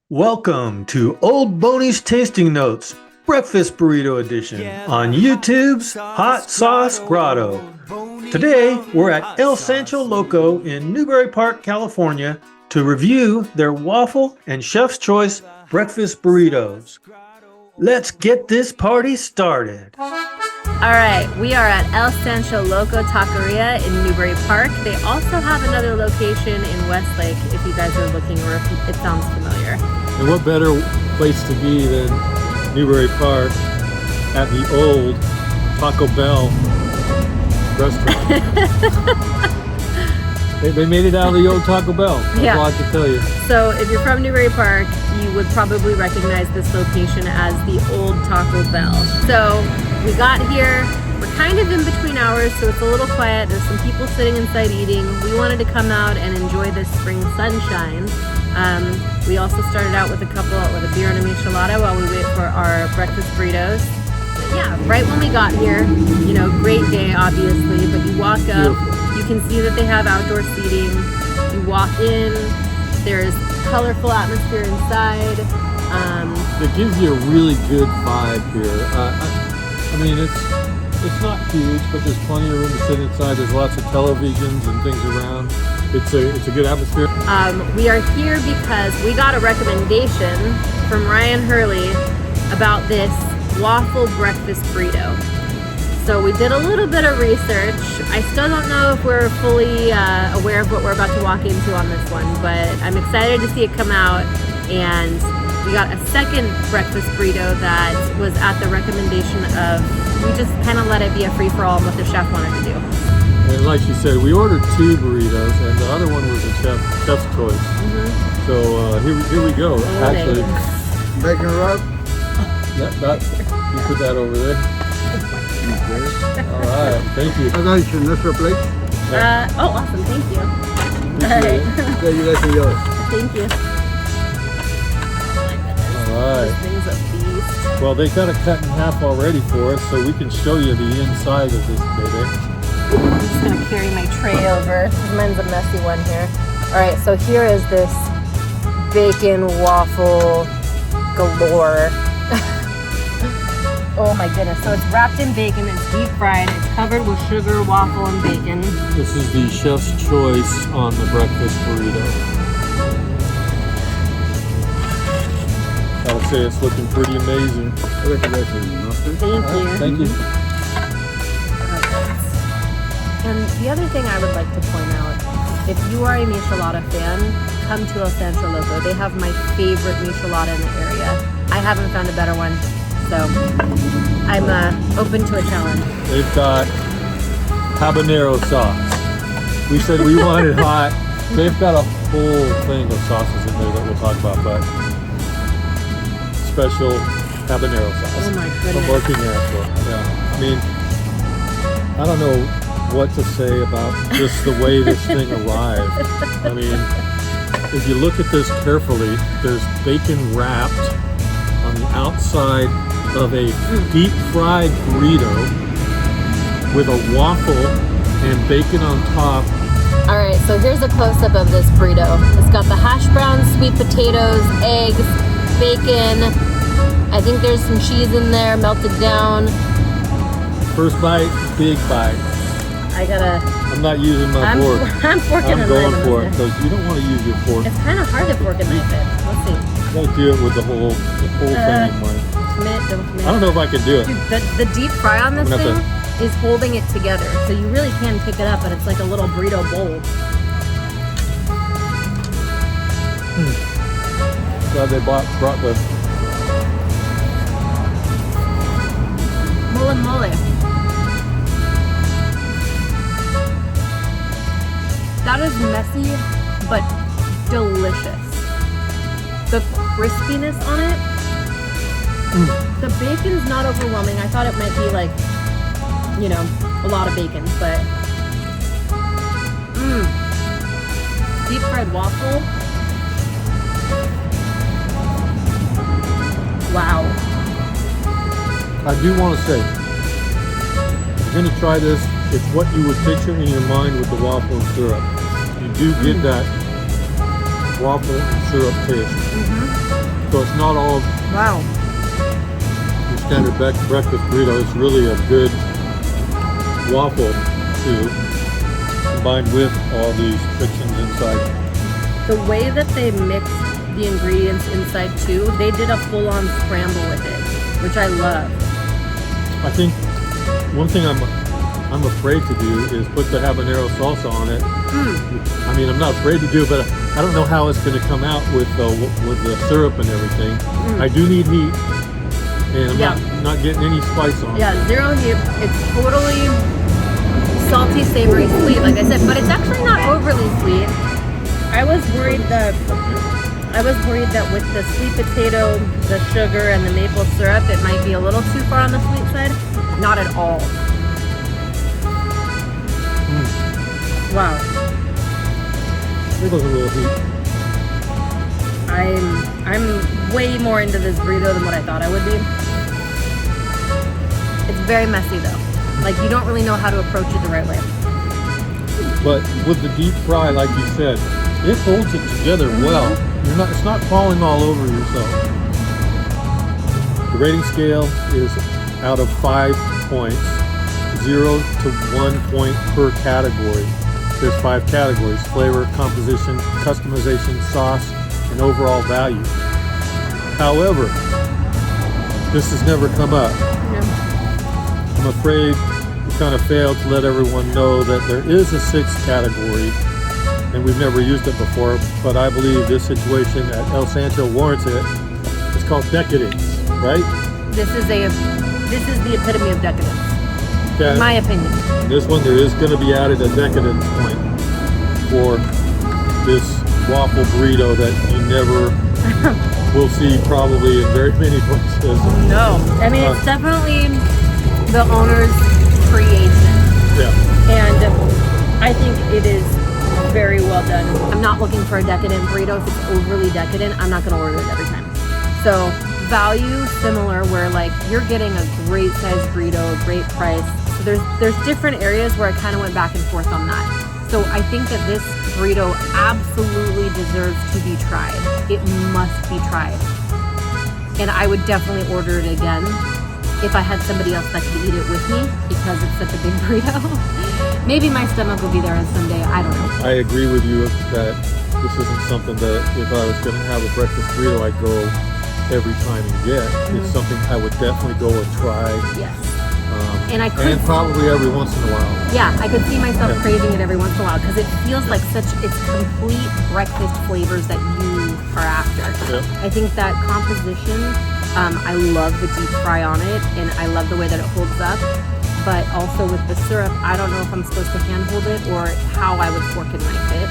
Welcome to Old Boney's Tasting Notes, Breakfast Burrito Edition on YouTube's Hot Sauce Grotto. Today, we're at El Sancho Loco in Newbury Park, California to review their waffle and chef's choice breakfast burritos. Let's get this party started. All right, we are at El Sancho Loco Taqueria in Newbury Park. They also have another location in Westlake if you guys are looking or if it sounds familiar. And what better place to be than Newbury Park at the old Taco Bell restaurant. They made it out of the old Taco Bell. That's all I can tell you. So if you're from Newbury Park, you would probably recognize this location as the old Taco Bell. So we got here, we're kind of in between hours, so it's a little quiet. There's some people sitting inside eating. We wanted to come out and enjoy this spring sunshine. We also started out with a beer and a michelada while we wait for our breakfast burritos. Yeah, right when we got here, you know, great day obviously, but you walk up, you can see that they have outdoor seating. You walk in, there's colorful atmosphere inside. It gives you a really good vibe here. I mean, it's not huge, but there's plenty of room to sit inside. There's lots of televisions and things around. It's a good atmosphere. We are here because we got a recommendation from Ryan Hurley about this waffle breakfast burrito. So we did a little bit of research. I still don't know if we're fully aware of what we're about to walk into on this one, but I'm excited to see it come out. And we got a second breakfast burrito that was at the recommendation of, we just kind of let it be a free-for-all on what the chef wanted to do. And like she said, we ordered 2 burritos, and the other one was a chef's choice. Mm-hmm. So here we go. Actually, bacon rub. Yeah, you put that over there. All right, thank you. That's your plate. Oh, awesome, thank you. All right. There you guys can go. Thank you. All right. This thing's a beast. Well, they got it cut in half already for us, so we can show you the inside of this baby. I'm just gonna carry my tray over. Mine's a messy one here. All right, so here is this bacon waffle galore. Oh my goodness. So it's wrapped in bacon, it's deep fried, it's covered with sugar, waffle, and bacon. This is the chef's choice on the breakfast burrito. I would say it's looking pretty amazing. Thank you. And the other thing I would like to point out, if you are a michelada fan, come to El Sancho Loco. They have my favorite michelada in the area. I haven't found a better one, so I'm open to a challenge. They've got habanero sauce. We said we wanted hot. They've got a whole thing of sauces in there that we'll talk about, but special habanero sauce. Oh my goodness. From working airport. Yeah. I mean, I don't know what to say about just the way this thing arrived. I mean, if you look at this carefully, there's bacon wrapped on the outside of a deep fried burrito with a waffle and bacon on top. All right, so here's a close-up of this burrito. It's got the hash browns, sweet potatoes, eggs, bacon. I think there's some cheese in there, melted down. First bite, big bite. I'm not using my fork. I'm forking I'm going for it because you don't want to use your fork. It's kind of hard to fork and knife it. Let's see. You gotta do it with the whole thing in mind. Don't commit. I don't know if I can do it. Dude, the deep fry on this thing is holding it together, so you really can pick it up, and it's like a little burrito bowl. Glad they brought the Mole. That is messy, but delicious. The crispiness on it, the bacon's not overwhelming. I thought it might be like, you know, a lot of bacon, but deep fried waffle. Wow. I do want to say, if you're going to try this, it's what you would picture in your mind with the waffle and syrup. You do get that waffle and syrup taste. So it's not all Wow. your standard breakfast burrito. It's really a good waffle too, combined with all these fixings inside. The way that they mixed the ingredients inside too, they did a full-on scramble with it, which I love. I think one thing I'm afraid to do is put the habanero salsa on it. I mean, I'm not afraid to do it, but I don't know how it's going to come out with the syrup and everything. I do need heat, and I'm not getting any spice on it. Yeah, zero heat. It's totally salty, savory, sweet, like I said, but it's actually not overly sweet. I was worried that with the sweet potato, the sugar, and the maple syrup, it might be a little too far on the sweet side. Not at all. Wow. There goes a little heat. I'm way more into this burrito than what I thought I would be. It's very messy though. Like, you don't really know how to approach it the right way. But with the deep fry, like you said, it holds it together well. It's not falling all over yourself. The rating scale is out of 5 points, 0 to 1 point per category. There's 5 categories: flavor, composition, customization, sauce, and overall value. However, this has never come up. Yeah. I'm afraid we kind of failed to let everyone know that there is a 6th category, and we've never used it before, but I believe this situation at El Sancho warrants it. It's called decadence, right? This is the epitome of decadence, Okay. in my opinion. This one, there is going to be added a decadence point for this waffle burrito that you never will see probably in very many places. No, I mean, it's definitely the owner's creation, Yeah. and I think it is very well done. I'm not looking for a decadent burrito. If it's overly decadent, I'm not going to order it every time. So value similar, where like you're getting a great size burrito, a great price. So there's different areas where I kind of went back and forth on that. So I think that this burrito absolutely deserves to be tried. It must be tried. And I would definitely order it again if I had somebody else that could eat it with me, because it's such a big burrito. Maybe my stomach will be there on someday, I don't know. I agree with you that this isn't something that if I was going to have a breakfast burrito, I'd go every time and get. It's something I would definitely go and try. Yes. And I could, and probably every once in a while. yeah, I could see myself craving it every once in a while, because it feels like it's complete breakfast flavors that you are after. Yep. I think that composition, I love the deep fry on it, and I love the way that it holds up. But also with the syrup, I don't know if I'm supposed to handhold it or how I would fork and knife it.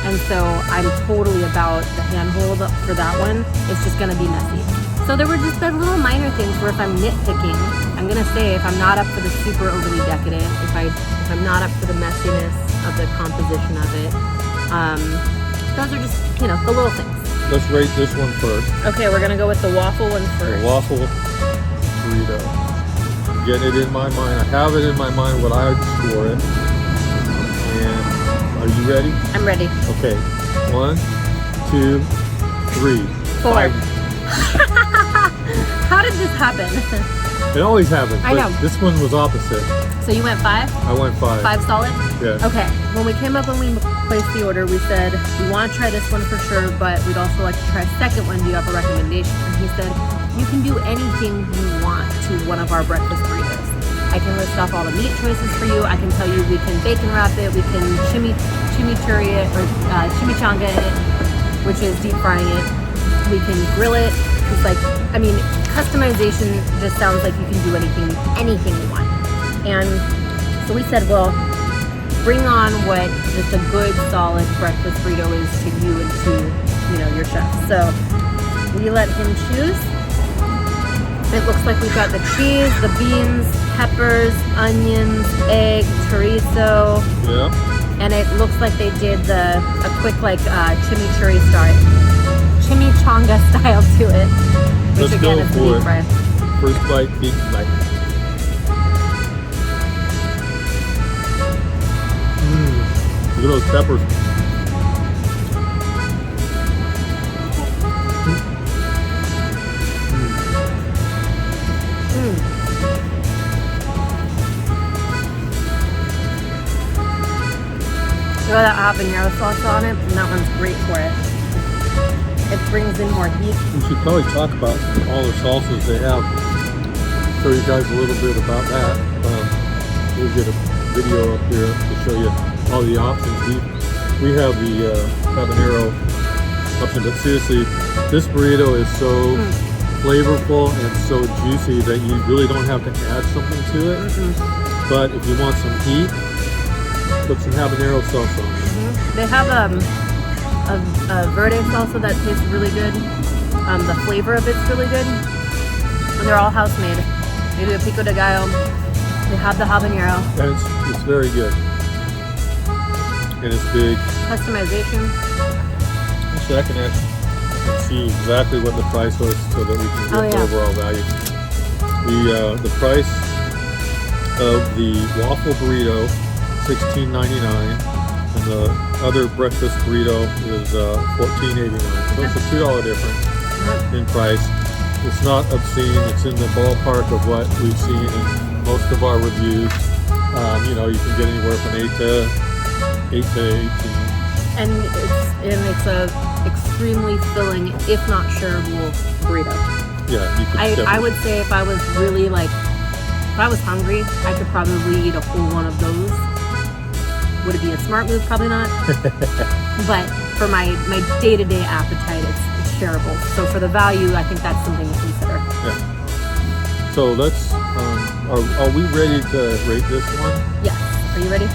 And so I'm totally about the handhold for that one. It's just gonna be messy. So there were just the little minor things where if I'm nitpicking, I'm gonna say if I'm not up for the super overly decadent, if I'm not up for the messiness of the composition of it, those are just, the little things. Let's rate this one first. Okay, we're gonna go with the waffle one first. The waffle burrito. Getting it in my mind. I have it in my mind what I would score it. And are you ready? I'm ready. Okay. 1, 2, 3. 4. 5. How did this happen? It always happens. I know. But this one was opposite. So you went 5? I went 5. 5 solid? Yeah. Okay. When we came up and we placed the order, we said, we want to try this one for sure, but we'd also like to try a second one. Do you have a recommendation? And he said, you can do anything you want to one of our breakfast burritos. I can list off all the meat choices for you. I can tell you we can bacon wrap it, we can chimichurri it, or chimichanga it, which is deep frying it. We can grill it. It's customization just sounds like you can do anything you want. And so we said, well, bring on what just a good, solid breakfast burrito is to you and to, your chef. So we let him choose. It looks like we've got the cheese, the beans, peppers, onions, egg, chorizo. Yeah. And it looks like they did a quick chimichanga style to it. Which Let's again go is for deep it. fry. First bite, deep bite. Look at those peppers. throw that habanero sauce on it, and that one's great for it. It brings in more heat. We should probably talk about all the salsas they have. Show you guys a little bit about that. We'll get a video up here to show you all the options. We have the habanero option, but seriously, this burrito is so flavorful and so juicy that you really don't have to add something to it. But if you want some heat, put some habanero sauce on it. They have a verde salsa that tastes really good. The flavor of it's really good. And they're all house made. They do a pico de gallo. They have the habanero. And it's very good. And it's big. Customization. Actually, I can see exactly what the price was so that we can get the overall value. The price of the waffle burrito, $16.99, and the other breakfast burrito is $14.89. So it's a $2 difference in price. It's not obscene. It's in the ballpark of what we've seen in most of our reviews. You know, you can get anywhere from 8 to 18. And it's a extremely filling, if not shareable, burrito. Yeah, you could. I would say if I was really if I was hungry, I could probably eat a whole one of those. Would it be a smart move? Probably not. But for my day-to-day appetite, it's shareable. So for the value, I think that's something to consider. Yeah. So let's. Are we ready to rate this one? Yes. Are you ready?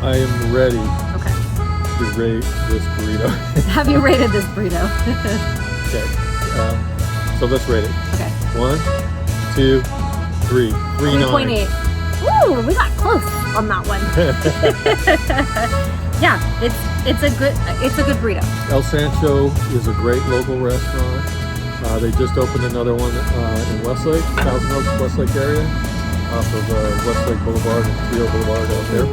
I am ready. Okay. To rate this burrito. Have you rated this burrito? Okay. So let's rate it. Okay. 1, 2, 3. 3.9. 3.8. Ooh, we got close on that one. Yeah, it's a good burrito. El Sancho is a great local restaurant. They just opened another one in Westlake, Thousand Oaks, Westlake area, off of Westlake Boulevard and Trio Boulevard out there.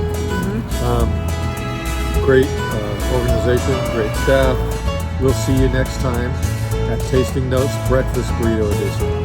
Great organization, great staff. We'll see you next time at Tasting Notes Breakfast Burrito Edition.